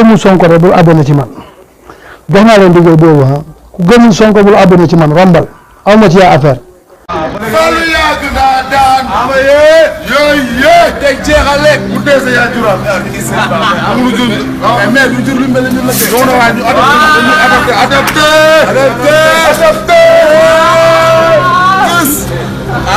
gëmul Sonko rek bul abonné ci man jox naa leen liggéey boobu ku gëmul Sonko bul abonné ci man rombal aw ma ci yaa affaire. Fallou yàgg naa daan. ama yooyu tey jeexale. bu dee sa yaa jural. amul jur mais du jur lu mel ni ñun la tey. non non waaye ñu adapté.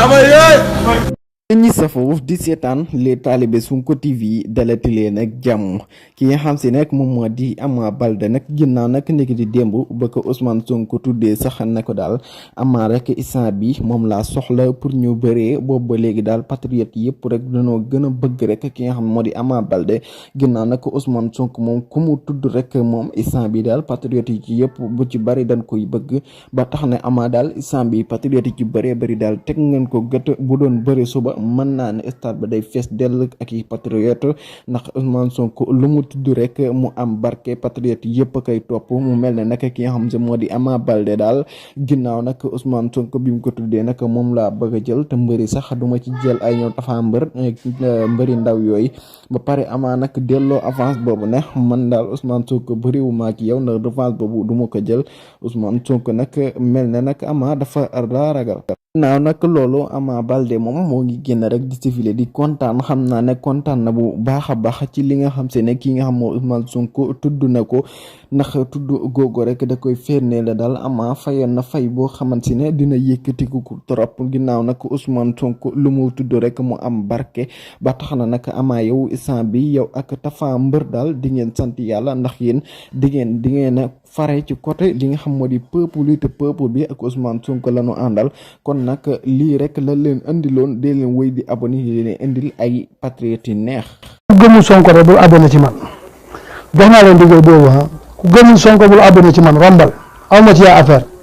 ama yéen ñi safoo di seetaan les talibé Sonko TV dalati leen ak jàmm ki nga xam si nag moom moo di Ama Baldé nag ginnaaw nag nekk di démb ba ko Ousmane Sonko tuddee sax ne ko daal Ama rek instant bi moom laa soxla pour ñu bëree boobu ba léegi daal patriote yëpp rek dañoo gën a bëgg rek ki nga xam moo di Ama Baldé ginnaaw nag Ousmane Sonko moom ku mu tudd rek moom instant bi daal patriote yi ci yëpp bu ci bari dañ koy bëgg ba tax ne Ama daal instant bi patriote yi ci bëree bëri daal teg ngeen ko gët bu doon bëri suba mën naa ne stade ba day fees dell ak i patriote ndax Ousmane Sonko lu mu tudd rek mu am barke patriote yëpp kay topp mu mel ne nag ki nga xam ne moo di Ama Baldé daal ginnaaw nag Ousmane Sonko bi mu ko tuddee nag moom laa bëgg a jël te mbëri sax duma ci jël ay ñëw tafa mbëri ndaw yooyu ba pare Ama nag delloo avance boobu ne man daal Ousmane Sonko bëriwuma ak yow ndax avance boobu du ma ko jël Ousmane Sonko nag mel ne nag Ama dafa ragal naaw nag loolu Ama Baldé moom moo ngi génn rek di défilé di kontaan xam naa ne kontaan na bu baax a baax ci li nga xam se ne kii nga xam moo Ousmane Sonko tudd na ko ndax tudd googu rek da koy ferne la daal Ama fayoon na fay boo xamante ne dina yëkkatiku ko trop ginnaaw nag Ousmane Sonko lu mu tudd rek mu am barke ba tax na nag Ama yow instant bi yow ak Tapha Mbeur daal di ngeen sant yàlla ndax yéen di ngeen a fare ci côté li nga xam moo di peuple bi ak Ousmane Sonko la ñu àndal kon nag lii rek la leen indiloon dee leen wéy di abonné di leen indil ay patriote yi neex. ku gëmul Sonko rek bul abonné ci man jox naa leen liggéey boobu ku gëmul Sonko bul abonné ci man rombal aw ma ci yaa affaire.